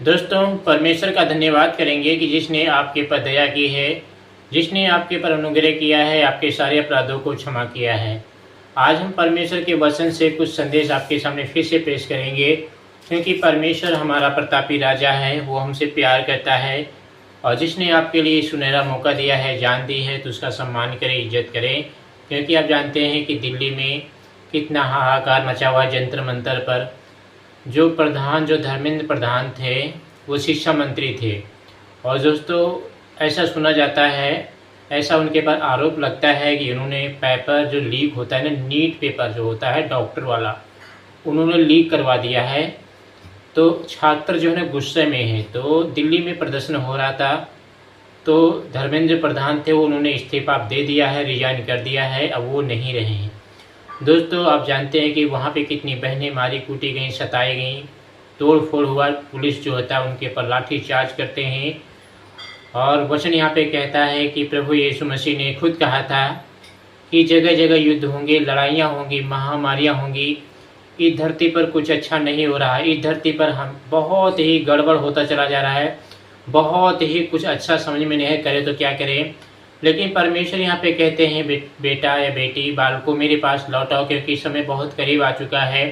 दोस्तों, परमेश्वर का धन्यवाद करेंगे कि जिसने आपके पर दया की है, जिसने आपके पर अनुग्रह किया है, आपके सारे अपराधों को क्षमा किया है। आज हम परमेश्वर के वचन से कुछ संदेश आपके सामने फिर से पेश करेंगे, क्योंकि परमेश्वर हमारा प्रतापी राजा है, वो हमसे प्यार करता है और जिसने आपके लिए सुनहरा मौका दिया है, जान दी है, तो उसका सम्मान करें, इज्जत करें। क्योंकि आप जानते हैं कि दिल्ली में कितना हाहाकार मचा हुआ है जंतर मंतर पर। जो धर्मेंद्र प्रधान थे, वो शिक्षा मंत्री थे और दोस्तों ऐसा सुना जाता है, ऐसा उनके पर आरोप लगता है कि उन्होंने पेपर जो लीक होता है ना, नीट पेपर जो होता है डॉक्टर वाला, उन्होंने लीक करवा दिया है। तो छात्र जो है गुस्से में है, तो दिल्ली में प्रदर्शन हो रहा था, तो धर्मेंद्र प्रधान थे, वो उन्होंने इस्तीफा दे दिया है, रिजाइन कर दिया है, अब वो नहीं रहे हैं। दोस्तों, आप जानते हैं कि वहाँ पे कितनी बहनें मारी कूटी गईं, सताई गईं, तोड़ फोड़ हुआ। पुलिस जो होता है उनके पर लाठी चार्ज करते हैं। और वचन यहाँ पे कहता है कि प्रभु यीशु मसीह ने खुद कहा था कि जगह जगह युद्ध होंगे, लड़ाइयाँ होंगी, महामारियाँ होंगी। इस धरती पर कुछ अच्छा नहीं हो रहा है, इस धरती पर हम बहुत ही गड़बड़ होता चला जा रहा है, बहुत ही कुछ अच्छा समझ में नहीं करे तो क्या करें। लेकिन परमेश्वर यहाँ पे कहते हैं, बेटा या बेटी, बालकों मेरे पास लौट आओ, क्योंकि समय बहुत करीब आ चुका है,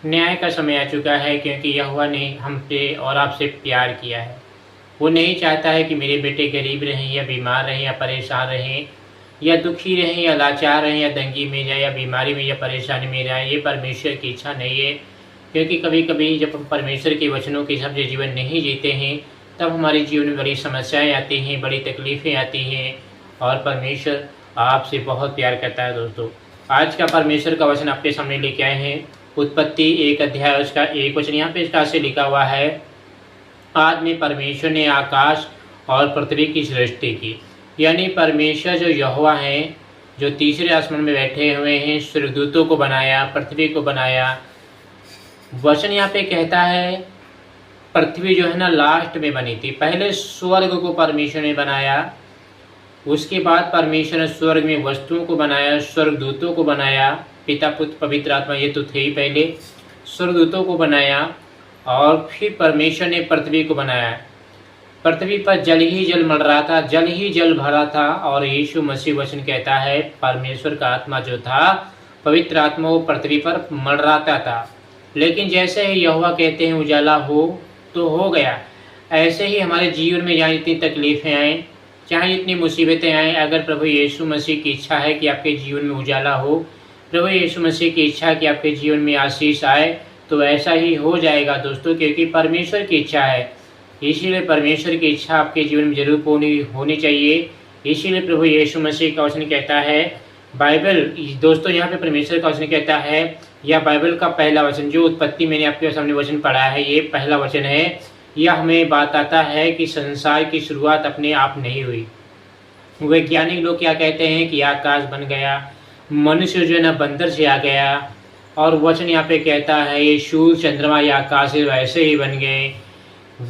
न्याय का समय आ चुका है। क्योंकि यहोवा ने हम पे और आपसे प्यार किया है। वो नहीं चाहता है कि मेरे बेटे गरीब रहें या बीमार रहें या परेशान रहें या दुखी रहें या लाचार रहें या दंगी में जाए या बीमारी में या परेशानी में जाए। ये परमेश्वर की इच्छा नहीं है। क्योंकि कभी कभी जब हम परमेश्वर के वचनों के हिसाब से जीवन नहीं जीते हैं, तब हमारे जीवन में बड़ी समस्याएं आती हैं, बड़ी तकलीफ़ें आती हैं और परमेश्वर आपसे बहुत प्यार करता है। दोस्तों, आज का परमेश्वर का वचन आपके सामने लेके आए हैं। उत्पत्ति 1 अध्याय उसका 1 वचन यहाँ पे इसका से लिखा हुआ है, आज में परमेश्वर ने आकाश और पृथ्वी की सृष्टि की। यानी परमेश्वर जो यहोवा है, जो तीसरे आसमान में बैठे हुए हैं, स्वर्गदूतों को बनाया, पृथ्वी को बनाया। वचन यहाँ पे कहता है पृथ्वी जो है ना लास्ट में बनी थी। पहले स्वर्ग को परमेश्वर ने बनाया, उसके बाद परमेश्वर ने स्वर्ग में वस्तुओं को बनाया, स्वर्गदूतों को बनाया, पिता पुत्र पवित्र आत्मा ये तो थे ही पहले, स्वर्गदूतों को बनाया और फिर परमेश्वर ने पृथ्वी को बनाया। पृथ्वी पर जल ही जल मर रहा था, जल ही जल भरा था। और यीशु मसीह वचन कहता है परमेश्वर का आत्मा जो था, पवित्र आत्मा, वो पृथ्वी पर मंडराता था। लेकिन जैसे ही यहोवा कहते हैं उजाला हो तो हो गया। ऐसे ही हमारे जीवन में जहाँ इतनी तकलीफ़ें आएँ, चाहे इतनी मुसीबतें आएँ, अगर प्रभु यीशु मसीह की इच्छा है कि आपके जीवन में उजाला हो, प्रभु यीशु मसीह की इच्छा है कि आपके जीवन में आशीष आए, तो ऐसा ही हो जाएगा दोस्तों। क्योंकि परमेश्वर की इच्छा है, इसीलिए परमेश्वर की इच्छा आपके जीवन में जरूर होनी चाहिए। इसीलिए प्रभु यीशु मसीह का वचन कहता है, बाइबल दोस्तों यहाँ पे परमेश्वर का वचन कहता है, या बाइबल का पहला वचन जो उत्पत्ति मैंने आपके सामने वचन पढ़ा है, ये पहला वचन है। यह हमें बताता है कि संसार की शुरुआत अपने आप नहीं हुई। वैज्ञानिक लोग क्या कहते हैं कि आकाश बन गया, मनुष्य जो है ना बंदर से आ गया। और वचन यहाँ पे कहता है ये सूर्य चंद्रमा या आकाश वैसे ही बन गए।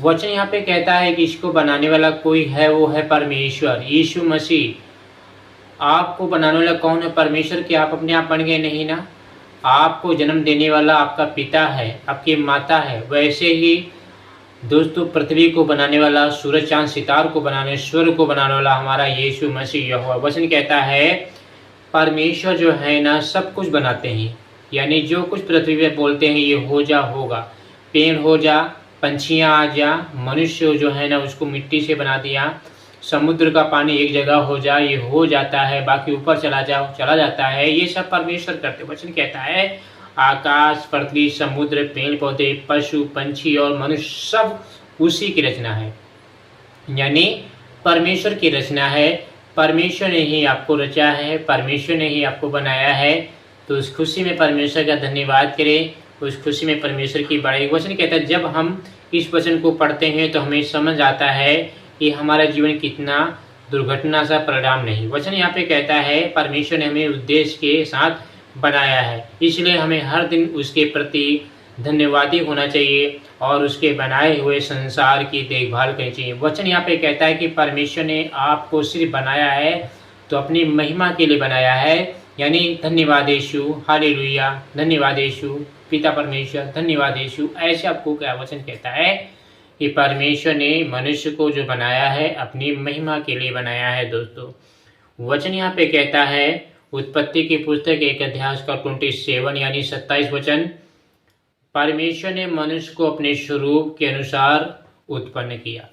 वचन यहाँ पे कहता है कि इसको बनाने वाला कोई है, वो है परमेश्वर, यीशु मसीह। आपको बनाने वाला कौन है? परमेश्वर। के आप अपने आप बन गए नहीं ना, आपको जन्म देने वाला आपका पिता है, आपकी माता है। वैसे ही दोस्तों पृथ्वी को बनाने वाला, सूरज चांद सितार को बनाने, स्वर्ग को बनाने वाला हमारा यीशु मसीह यहोवा। वचन कहता है परमेश्वर जो है ना सब कुछ बनाते हैं। यानी जो कुछ पृथ्वी पे बोलते हैं ये हो जा होगा। पेड़ हो जा, पंछियाँ आ जा, मनुष्य जो है ना उसको मिट्टी से बना दिया, समुद्र का पानी एक जगह हो जा, ये हो जाता है। बाकी ऊपर चला जाता है। ये सब परमेश्वर करते। वचन कहता है आकाश, पृथ्वी, समुद्र, पेड़ पौधे, पशु पंछी और मनुष्य सब उसी की रचना है। यानी परमेश्वर की रचना है। परमेश्वर ने ही आपको रचा है, परमेश्वर ने ही आपको बनाया है। तो उस खुशी में परमेश्वर का धन्यवाद करें, उस खुशी में परमेश्वर की बड़ाई। वचन कहता है जब हम इस वचन को पढ़ते हैं तो हमें समझ आता है कि हमारा जीवन कितना दुर्घटना सा परिणाम नहीं। वचन यहाँ पे कहता है परमेश्वर ने हमें उद्देश्य के साथ बनाया है, इसलिए हमें हर दिन उसके प्रति धन्यवादी होना चाहिए और उसके बनाए हुए संसार की देखभाल करनी चाहिए। वचन यहाँ पे कहता है कि परमेश्वर ने आपको सिर्फ बनाया है तो अपनी महिमा के लिए बनाया है। यानी धन्यवाद यीशु, हालेलुया, धन्यवाद यीशु, पिता परमेश्वर, धन्यवाद यीशु। ऐसे आपको क्या वचन कहता है कि परमेश्वर ने मनुष्य को जो बनाया है अपनी महिमा के लिए बनाया है। दोस्तों वचन यहाँ पे कहता है, उत्पत्ति की पुस्तक 1 अध्याय का 27 यानी 27 वचन, परमेश्वर ने मनुष्य को अपने स्वरूप के अनुसार उत्पन्न किया।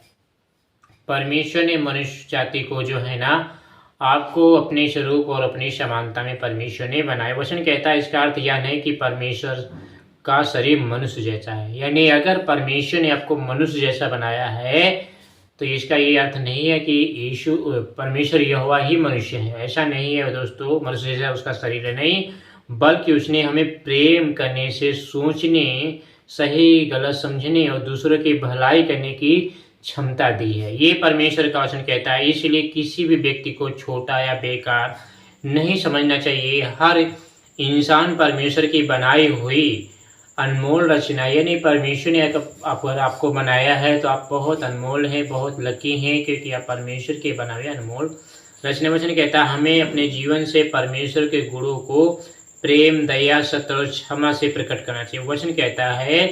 परमेश्वर ने मनुष्य जाति को जो है ना, आपको अपने स्वरूप और अपनी समानता में परमेश्वर ने बनाया। वचन कहता है, इसका अर्थ यह नहीं कि परमेश्वर का शरीर मनुष्य जैसा है, यानी अगर परमेश्वर ने आपको मनुष्य जैसा बनाया है तो इसका ये अर्थ नहीं है कि यीशु परमेश्वर यहोवा ही मनुष्य है, ऐसा नहीं है दोस्तों। मनुष्य जैसा उसका शरीर है नहीं, बल्कि उसने हमें प्रेम करने से, सोचने, सही गलत समझने और दूसरों की भलाई करने की क्षमता दी है। ये परमेश्वर का वचन कहता है। इसलिए किसी भी व्यक्ति को छोटा या बेकार नहीं समझना चाहिए। हर इंसान परमेश्वर की बनाई हुई अनमोल रचना, यानी परमेश्वर ने अगर आपको बनाया है तो आप बहुत अनमोल हैं, बहुत लकी हैं, क्योंकि आप परमेश्वर के बनाए अनमोल रचना। वचन कहता है हमें अपने जीवन से परमेश्वर के गुणों को प्रेम, दया, सत्य और क्षमा से प्रकट करना चाहिए। वचन कहता है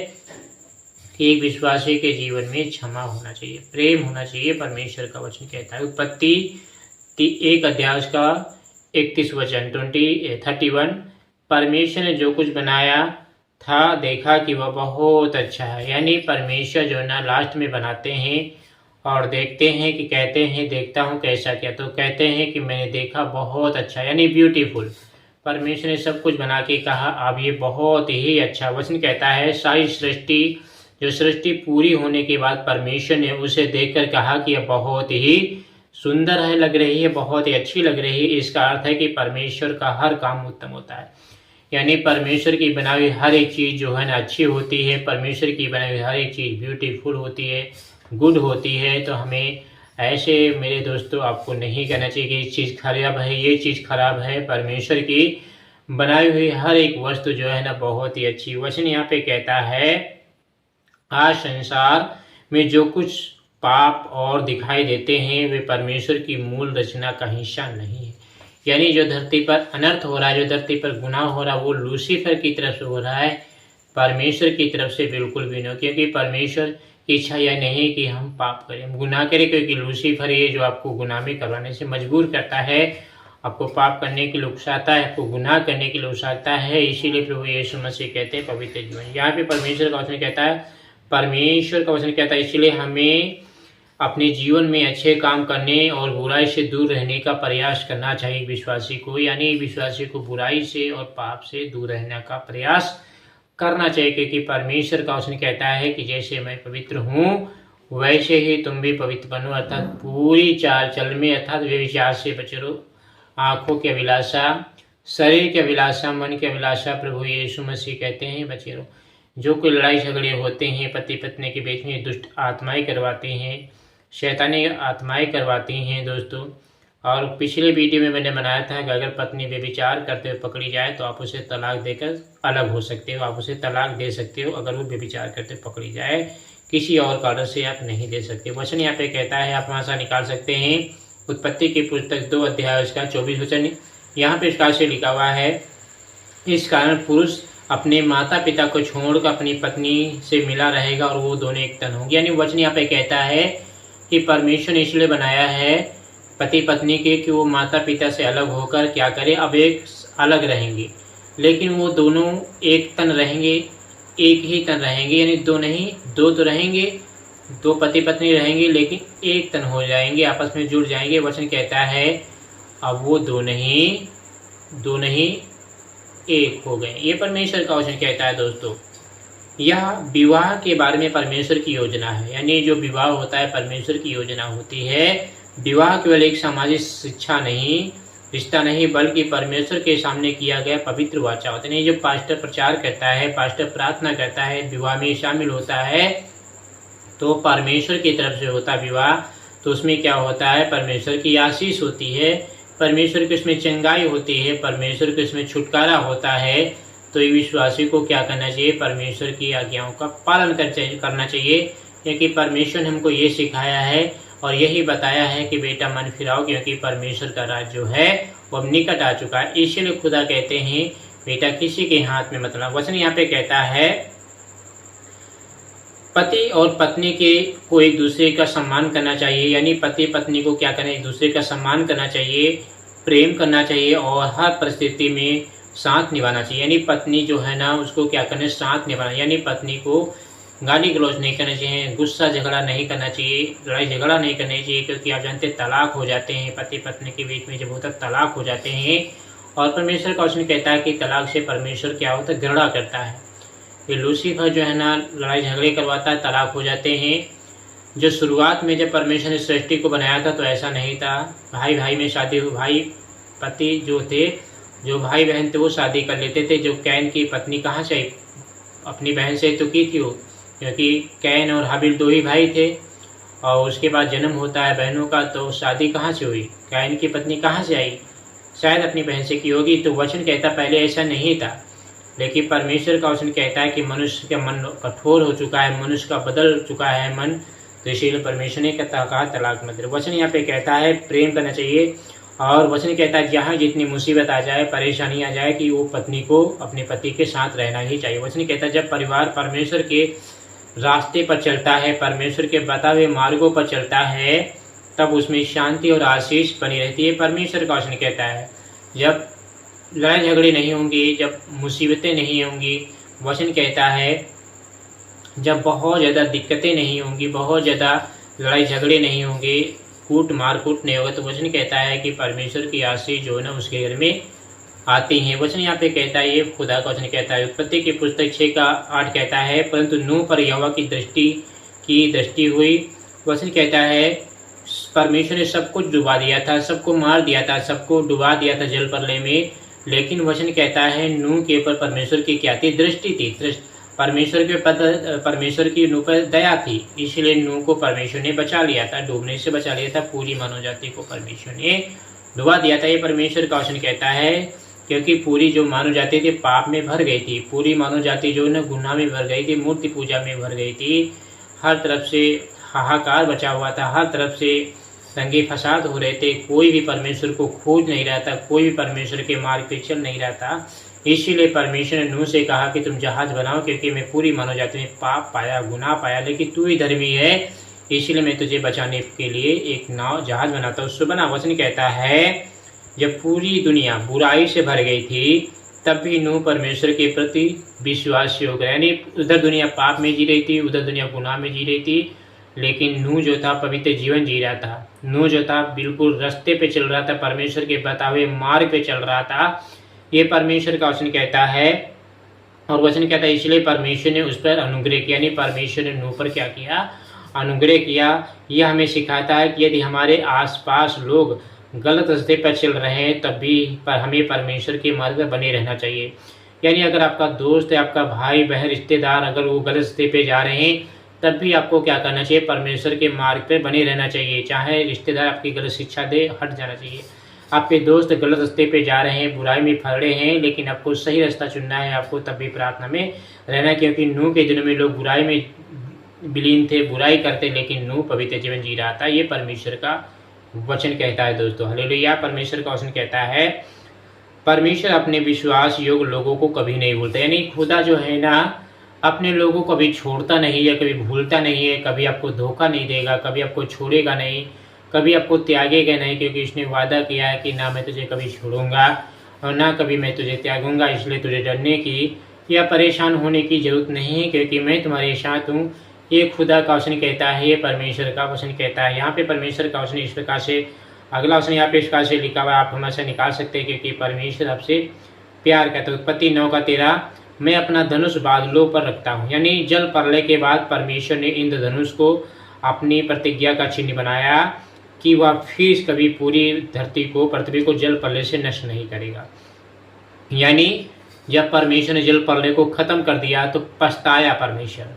कि एक विश्वासी के जीवन में क्षमा होना चाहिए, प्रेम होना चाहिए, परमेश्वर का वचन कहता है। उत्पत्ति 1 अध्याय का 31 वचन 31, परमेश्वर ने जो कुछ बनाया था देखा कि वह बहुत अच्छा है। यानी परमेश्वर जो ना लास्ट में बनाते हैं और देखते हैं कि कहते हैं देखता हूँ कैसा क्या, तो कहते हैं कि मैंने देखा बहुत अच्छा, यानी ब्यूटीफुल। परमेश्वर ने सब कुछ बना के कहा अब ये बहुत ही अच्छा। वचन कहता है सारी सृष्टि पूरी होने के बाद परमेश्वर ने उसे देखकर कहा कि यह बहुत ही सुंदर है, लग रही है, बहुत ही अच्छी लग रही है। इसका अर्थ है कि परमेश्वर का हर काम उत्तम होता है, यानी परमेश्वर की बनाई हुई हर एक चीज़ जो है ना अच्छी होती है। परमेश्वर की बनाई हुई हर एक चीज़ ब्यूटीफुल होती है, गुड होती है। तो हमें ऐसे मेरे दोस्तों आपको नहीं कहना चाहिए कि ये चीज़ खराब है, ये चीज़ खराब है। परमेश्वर की बनाई हुई हर एक वस्तु जो है ना बहुत ही अच्छी। वचन यहाँ पे कहता है आज संसार में जो कुछ पाप और दिखाई देते हैं वे परमेश्वर की मूल रचना का हिस्सा नहीं है। यानी जो धरती पर अनर्थ हो रहा है, जो धरती पर गुनाह हो रहा है, वो लूसीफर की तरफ से हो रहा है, परमेश्वर की तरफ से बिल्कुल भी नहीं। क्योंकि परमेश्वर की इच्छा यह नहीं कि हम पाप करें, गुनाह करें, क्योंकि लूसीफर ये जो आपको गुनाह में करवाने से मजबूर करता है, आपको पाप करने के लिए उकसाता है, आपको गुनाह करने के लिए उकसाता है। इसीलिए प्रभु यीशु मसीह कहते हैं पवित्र जीवन। यहाँ पे परमेश्वर का वचन कहता है, परमेश्वर का वचन कहता है इसलिए हमें अपने जीवन में अच्छे काम करने और बुराई से दूर रहने का प्रयास करना चाहिए विश्वासी को। यानी विश्वासी को बुराई से और पाप से दूर रहने का प्रयास करना चाहिए, क्योंकि परमेश्वर का वचन कहता है कि जैसे मैं पवित्र हूँ वैसे ही तुम भी पवित्र बनो, अर्थात पूरी चाल चल में, अर्थात व्यभिचार से बचे रहो। आँखों की अभिलाषा, शरीर की अभिलाषा, मन की अभिलाषा, प्रभु यीशु मसीह कहते हैं बचे रहो। जो कोई लड़ाई झगड़े होते हैं पति पत्नी के बीच में, दुष्ट आत्माएं करवाती हैं, शैतानी आत्माएं करवाती हैं दोस्तों। और पिछले वीडियो में मैंने बनाया था कि अगर पत्नी व्यभिचार करते हुए पकड़ी जाए तो आप उसे तलाक देकर अलग हो सकते हो, आप उसे तलाक दे सकते हो अगर वो व्यभिचार करते हुए पकड़ी जाए, किसी और कारण से आप नहीं दे सकते। वचन यहाँ पे कहता है, आप वहाँ से निकाल सकते हैं उत्पत्ति की पुस्तक 2 अध्याय उसका 24 वचन। यहाँ पे इसका से लिखा हुआ है, इस कारण पुरुष अपने माता पिता को छोड़कर अपनी पत्नी से मिला रहेगा और वो दोनों एक तन होंगे। यानी वचन यहाँ पे कहता है कि परमेश्वर ने इसलिए बनाया है पति पत्नी के कि वो माता पिता से अलग होकर क्या करें, अब एक अलग रहेंगे, लेकिन वो दोनों एक तन रहेंगे, एक ही तन रहेंगे। यानी दो नहीं, दो तो रहेंगे, दो पति पत्नी रहेंगे, लेकिन एक तन हो जाएंगे, आपस में जुड़ जाएंगे। वचन कहता है अब वो दो नहीं एक हो गए। ये परमेश्वर का वचन कहता है दोस्तों। यह विवाह के बारे में परमेश्वर की योजना है। यानी जो विवाह होता है परमेश्वर की योजना होती है। विवाह केवल एक सामाजिक शिक्षा नहीं, रिश्ता नहीं, बल्कि परमेश्वर के सामने किया गया पवित्र वाचा होता है। जो पास्टर प्रचार करता है, पास्टर प्रार्थना करता है, विवाह में शामिल होता है, तो परमेश्वर की तरफ से होता विवाह, तो उसमें क्या होता है, परमेश्वर की आशीष होती है, परमेश्वर की उसमें चंगाई होती है, परमेश्वर के उसमें छुटकारा होता है। तो ये विश्वासी को क्या करना चाहिए, परमेश्वर की आज्ञाओं का पालन करना चाहिए, क्योंकि परमेश्वर ने हमको ये सिखाया है और यही बताया है कि बेटा मन फिराओ, क्योंकि परमेश्वर का राज जो है वो अब निकट आ चुका है। इसीलिए खुदा कहते हैं बेटा किसी के हाथ में मत लाओ। वचन यहाँ पे कहता है पति और पत्नी के को एक दूसरे का सम्मान करना चाहिए, यानी पति पत्नी को क्या करना, एक दूसरे का सम्मान करना चाहिए, प्रेम करना चाहिए और हर परिस्थिति में साथ निभाना चाहिए। यानी पत्नी जो है ना उसको क्या करना है, साथ निभाना, यानी पत्नी को गाली गलौज नहीं करना चाहिए, गुस्सा झगड़ा नहीं करना चाहिए, लड़ाई झगड़ा नहीं करना चाहिए, क्योंकि आप जानते हैं तलाक हो जाते हैं पति पत्नी के बीच में, जब होता है तलाक हो जाते हैं। और परमेश्वर का वचन कहता है कि तलाक से परमेश्वर क्या होता है, घृणा करता है। ये लूसीफर जो है ना लड़ाई झगड़े करवाता है, तलाक हो जाते हैं। जो शुरुआत में जब परमेश्वर ने सृष्टि को बनाया था तो ऐसा नहीं था, भाई भाई में शादी हो, भाई पति जो थे, जो भाई बहन थे वो शादी कर लेते थे। जो कैन की पत्नी कहाँ से, अपनी बहन से तो की थी वो, क्योंकि कैन और हाबिल 2 ही भाई थे। और उसके बाद जन्म होता है बहनों का, तो शादी कहाँ से हुई, कैन की पत्नी कहाँ से आई, शायद अपनी बहन से की होगी। तो वचन कहता पहले ऐसा नहीं था, लेकिन परमेश्वर का वचन कहता है कि मनुष्य का मन कठोर हो चुका है, मनुष्य का बदल चुका है मन, तो इसीलिए परमेश्वर ने कहा तलाक मत दो। वचन यहाँ पे कहता है प्रेम करना चाहिए। और वचन कहता है जहाँ जितनी मुसीबत आ जाए, परेशानी आ जाए, कि वो पत्नी को अपने पति के साथ रहना ही चाहिए। वचन कहता है जब परिवार परमेश्वर के रास्ते पर चलता है, परमेश्वर के बताए हुए मार्गों पर चलता है, तब उसमें शांति और आशीष बनी रहती है। परमेश्वर का वचन कहता है जब लड़ाई झगड़े नहीं होंगी, जब मुसीबतें नहीं होंगी, वचन कहता है जब बहुत ज़्यादा दिक्कतें नहीं होंगी, बहुत ज़्यादा लड़ाई झगड़े नहीं होंगे, कूट मार कूट नहीं होगा, तो वचन कहता है कि परमेश्वर की आशीष जो है ना उसके घर में आती हैं। वचन यहाँ पे कहता है, ये खुदा का वचन कहता है। उत्पत्ति की पुस्तक 6:8 कहता है परंतु नूह पर यहोवा की दृष्टि हुई। वचन कहता है परमेश्वर ने सब कुछ डुबा दिया था, सबको मार दिया था, सबको डुबा दिया था जल प्रलय में, लेकिन वचन कहता है नूह के ऊपर परमेश्वर की क्या थी, दृष्टि थी। परमेश्वर की नूह पर दया थी, इसलिए नूह को परमेश्वर ने बचा लिया था, डूबने से बचा लिया था। पूरी मानव जाति को परमेश्वर ने डुबा दिया था, ये परमेश्वर का वचन कहता है, क्योंकि पूरी जो मानव जाति थी पाप में भर गई थी, पूरी मानव जाति जो है गुनाह में भर गई थी, मूर्ति पूजा में भर गई थी, हर तरफ से हाहाकार बचा हुआ था, हर तरफ से दंगे फसाद हो रहे थे, कोई भी परमेश्वर को खोज नहीं रहा था, कोई भी परमेश्वर के मार्ग पे चल नहीं रहा था। इसीलिए परमेश्वर ने नूह से कहा कि तुम जहाज बनाओ, क्योंकि मैं पूरी मानव जाति में पाप पाया, गुनाह पाया, लेकिन तू ही धर्मी है, इसलिए मैं तुझे बचाने के लिए एक नाव जहाज बनाता हूँ, उससे बना। वचन कहता है जब पूरी दुनिया बुराई से भर गई थी तब भी नूह परमेश्वर के प्रति विश्वासी हो गया, यानी उधर दुनिया पाप में जी रही थी, उधर दुनिया गुनाह में जी रही थी, लेकिन नूह जो था पवित्र जीवन जी रहा था। नूह जो था बिल्कुल रास्ते पे चल रहा था, परमेश्वर के बताए हुए मार्ग पे चल रहा था, ये परमेश्वर का वचन कहता है। और वचन कहता है इसलिए परमेश्वर ने उस पर अनुग्रह किया, यानी परमेश्वर ने नूह पर क्या किया, अनुग्रह किया। यह हमें सिखाता है कि यदि हमारे आसपास लोग गलत रास्ते पर चल रहे हैं तब भी हमें परमेश्वर के मार्ग पर बने रहना चाहिए। यानी अगर आपका दोस्त है, आपका भाई बहन रिश्तेदार अगर वो गलत रास्ते पे जा रहे हैं तब भी आपको क्या करना चाहिए, परमेश्वर के मार्ग पर बने रहना चाहिए। चाहे रिश्तेदार आपकी गलत शिक्षा दे, हट जाना चाहिए। आपके दोस्त गलत रास्ते पे जा रहे हैं, बुराई में फड़े हैं, लेकिन आपको सही रास्ता चुनना है, आपको तब भी प्रार्थना में रहना, क्योंकि नूह के दिनों में लोग बुराई में विलीन थे, बुराई करते, लेकिन नूह पवित्र जीवन जी रहा था। ये परमेश्वर का वचन कहता है दोस्तों, हालेलुया। परमेश्वर का वचन कहता है परमेश्वर अपने विश्वास योग्य लोगों को कभी नहीं भूलता, यानी खुदा जो है ना अपने लोगों को कभी छोड़ता नहीं है, कभी भूलता नहीं है, कभी आपको धोखा नहीं देगा, कभी आपको छोड़ेगा नहीं, कभी आपको त्यागेगा नहीं, क्योंकि इसने वादा किया है कि ना मैं तुझे कभी छोड़ूंगा और ना कभी मैं तुझे त्यागूंगा। इसलिए तुझे डरने की या परेशान होने की जरूरत नहीं है, क्योंकि मैं तुम्हारे साथ हूँ। ये खुदा का वचन कहता है, ये परमेश्वर का वचन कहता है। यहाँ पे परमेश्वर का वचन इस प्रकार से, अगला वचन यहाँ पे इस प्रकार से लिखा हुआ है, आप हमेशा निकाल सकते हैं, क्योंकि परमेश्वर आपसे प्यार करता है। उत्पत्ति 9:13 मैं अपना धनुष बादलों पर रखता हूँ, यानी जल प्रलय के बाद परमेश्वर ने इंद्रधनुष को अपनी प्रतिज्ञा का चिन्ह बनाया कि वह फिर कभी पूरी धरती को, पृथ्वी को जल प्रलय से नष्ट नहीं करेगा। यानी जब परमेश्वर ने जल प्रलय को खत्म कर दिया तो पछताया, परमेश्वर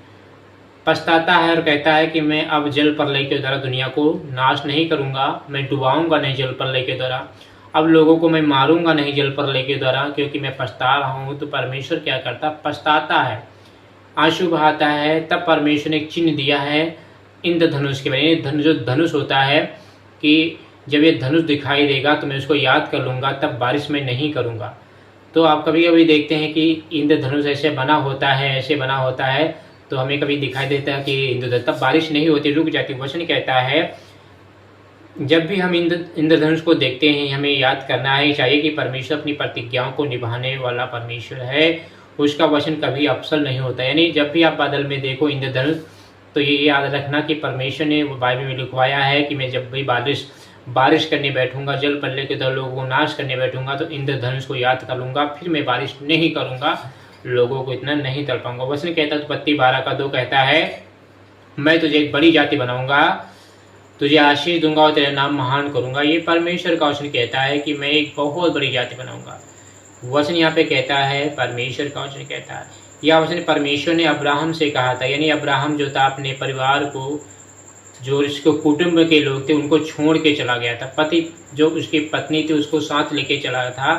पछताता है और कहता है कि मैं अब जल प्रलय के द्वारा दुनिया को नाश नहीं करूंगा, मैं डुबाऊंगा नहीं जल प्रलय के द्वारा, अब लोगों को मैं मारूंगा नहीं जल प्रलय के द्वारा, क्योंकि मैं पछता रहा हूँ। तो परमेश्वर क्या करता, पछताता है, आंसू बहाता है। तब परमेश्वर ने एक चिन्ह दिया है इंद्रधनुष के बारे, जो धनुष होता है कि जब ये धनुष दिखाई देगा तो मैं उसको याद कर लूँगा, तब बारिश में नहीं करूँगा। तो आप कभी कभी देखते हैं कि इंद्रधनुष ऐसे बना होता है, ऐसे बना होता है, तो हमें कभी दिखाई देता है कि इंद्रधनुष, तब बारिश नहीं होती, रुक जाती। वचन कहता है जब भी हम इंद्रधनुष को देखते हैं हमें याद करना है चाहिए कि परमेश्वर अपनी प्रतिज्ञाओं को निभाने वाला परमेश्वर है, उसका वचन कभी अफसल नहीं होता। यानी जब भी आप बादल में देखो इंद्रधनुष, तो ये याद रखना कि परमेश्वर ने बाइबल में लिखवाया है कि मैं जब भी बारिश करने बैठूंगा, जल प्रलय के दर लोगों को नाश करने बैठूंगा, तो इंद्रधनुष को याद कर लूंगा, फिर मैं बारिश नहीं करूंगा, लोगों को इतना नहीं तड़पाऊंगा। वचन कहता है उत्पत्ति 12:2 कहता है मैं तुझे एक बड़ी जाति बनाऊंगा, तुझे आशीष दूंगा और तेरा नाम महान करूंगा। ये परमेश्वर का वचन कहता है कि मैं एक बहुत बड़ी जाति बनाऊंगा। वचन यहाँ पे कहता है, परमेश्वर का वचन कहता है, यह वचन परमेश्वर ने अब्राहम से कहा था। यानी अब्राहम जो था अपने परिवार को, जो इसको कुटुंब के लोग थे उनको छोड़ के चला गया था। पति जो उसकी पत्नी थी उसको साथ लेके चला था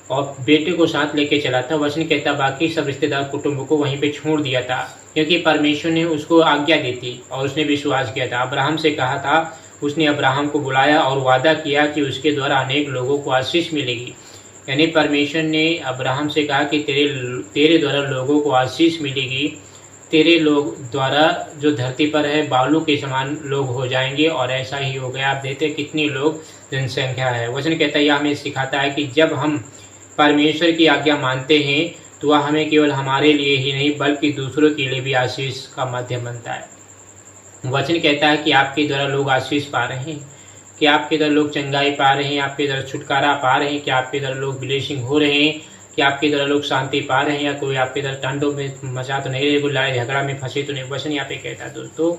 और बेटे को साथ लेके चला था। वचन कहता बाकी सब रिश्तेदार कुटुंब को वहीं पे छोड़ दिया था, क्योंकि परमेश्वर ने उसको आज्ञा दी थी और उसने विश्वास किया था। अब्राहम से कहा था, उसने अब्राहम को बुलाया और वादा किया कि उसके द्वारा अनेक लोगों को आशीष मिलेगी। यानी परमेश्वर ने अब्राहम से कहा कि तेरे द्वारा लोगों को आशीष मिलेगी, तेरे लोग द्वारा जो धरती पर है बालू के समान लोग हो जाएंगे, और ऐसा ही हो गया। आप देखते कितनी लोग जनसंख्या है। वचन कहता है यह हमें सिखाता है कि जब हम परमेश्वर की आज्ञा मानते हैं तो वह हमें केवल हमारे लिए ही नहीं बल्कि दूसरों के लिए भी आशीष का माध्यम बनता है। वचन कहता है कि आपके द्वारा लोग आशीष पा रहे हैं, कि आपके द्वारा लोग चंगाई पा रहे हैं, आपके द्वारा छुटकारा पा रहे हैं, कि आपके द्वारा लोग ब्लेसिंग हो रहे हैं, कि आपके द्वारा लोग शांति पा रहे हैं, या कोई आपके द्वारा टंडों में मचा तो नहीं रहे, कोई लड़ाई झगड़ा में फंसे तो नहीं। वचन यहाँ पे कहता है दोस्तों,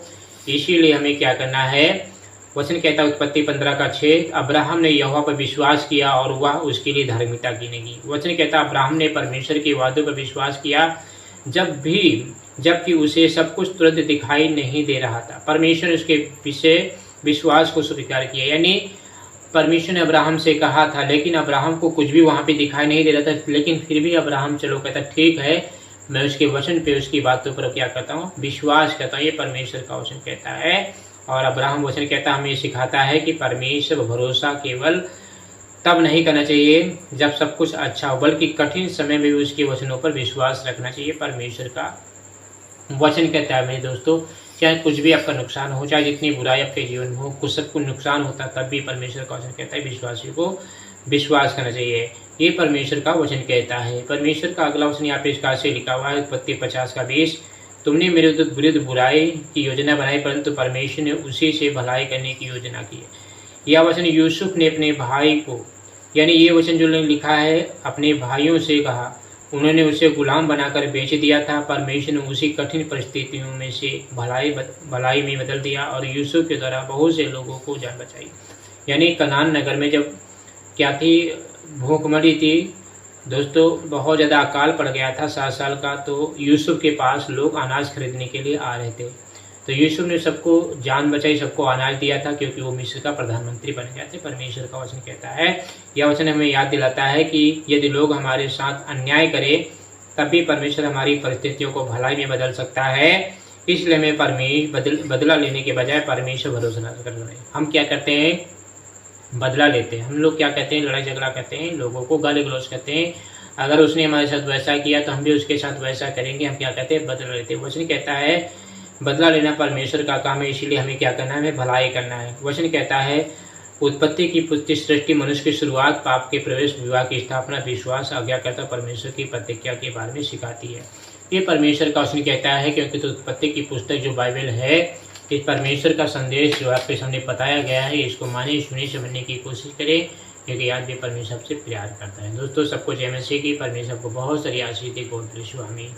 इसीलिए हमें क्या करना है। वचन कहता है उत्पत्ति 15:6 अब्राहम ने यहोवा पर विश्वास किया और वह उसके लिए धार्मिकता गिनी गई। वचन कहता है अब्राहम ने परमेश्वर के वादों पर विश्वास किया जबकि उसे सब कुछ तुरंत दिखाई नहीं दे रहा था। परमेश्वर ने उसके विषय विश्वास को स्वीकार किया। यानी परमेश्वर ने अब्राहम से कहा था, लेकिन अब्राहम को कुछ भी वहाँ पे दिखाई नहीं दे रहा था, लेकिन फिर भी अब्राहम चलो कहता ठीक है, मैं उसके वचन पे, उसकी बातों पर क्या करता हूँ, विश्वास करता हूँ। ये परमेश्वर का वचन कहता है। और अब्राहम वचन कहता हमें सिखाता है कि परमेश्वर भरोसा केवल तब नहीं करना चाहिए जब सब कुछ अच्छा हो, बल्कि कठिन समय में भी उसके वचनों पर विश्वास रखना चाहिए। परमेश्वर का वचन कहता है मेरे दोस्तों, चाहे कुछ भी आपका नुकसान हो, चाहे जितनी बुराई आपके जीवन में हो, कुछ सबको नुकसान होता तब भी परमेश्वर का वचन कहता है विश्वासी को विश्वास करना चाहिए। ये परमेश्वर का वचन कहता है। परमेश्वर का अगला वचन यहाँ पे इस से लिखा हुआ है उत्पत्ति 50:20 तुमने मेरे विरुद्ध बुराई की योजना बनाई, परंतु परमेश्वर ने उसी से भलाई करने की योजना की है। यह वचन यूसुफ ने अपने भाई को, यानी ये वचन जो लिखा है अपने भाइयों से कहा, उन्होंने उसे गुलाम बनाकर बेच दिया था। परमेश्वर ने उसी कठिन परिस्थितियों में से भलाई में बदल दिया और यूसुफ के द्वारा बहुत से लोगों को जान बचाई। यानी कनान नगर में जब क्या थी, भूखमरी थी दोस्तों, बहुत ज़्यादा अकाल पड़ गया था 7 साल का, तो यूसुफ के पास लोग अनाज खरीदने के लिए आ रहे थे। तो यूसुफ ने सबको जान बचाई, सबको अनाज दिया था, क्योंकि वो मिस्र का प्रधानमंत्री बन गया थे। परमेश्वर का वचन कहता है, यह वचन हमें याद दिलाता है कि यदि लोग हमारे साथ अन्याय करें तब भी परमेश्वर हमारी परिस्थितियों को भलाई में बदल सकता है। इसलिए हमें बदला लेने के बजाय परमेश्वर भरोसा न करना है। हम क्या करते हैं, बदला लेते हैं। हम लोग क्या कहते हैं, लड़ाई झगड़ा करते हैं, लोगों को गाली गलौज करते हैं। अगर उसने हमारे साथ वैसा किया तो हम भी उसके साथ वैसा करेंगे। हम क्या कहते हैं, बदला लेते हैं। वचन कहता है बदला लेना परमेश्वर का काम है, इसीलिए हमें क्या करना है, हमें भलाई करना है। वचन कहता है उत्पत्ति की पुष्टि सृष्टि, मनुष्य की शुरुआत, पाप के प्रवेश, विवाह की स्थापना, विश्वास, आज्ञाकर्ता परमेश्वर की प्रतिज्ञा के बारे में सिखाती है। ये परमेश्वर का वचन कहता है, क्योंकि तो उत्पत्ति की पुस्तक जो बाइबल है, इस परमेश्वर का संदेश जो आपके सामने बताया गया है, इसको माने, सुने, समझने की कोशिश करें, क्योंकि आज भी परमेश्वर सबसे प्यार करता है। दोस्तों सबको जय मसीह की, परमेश्वर को बहुत सारी आशीष दी। God bless you. आमीन।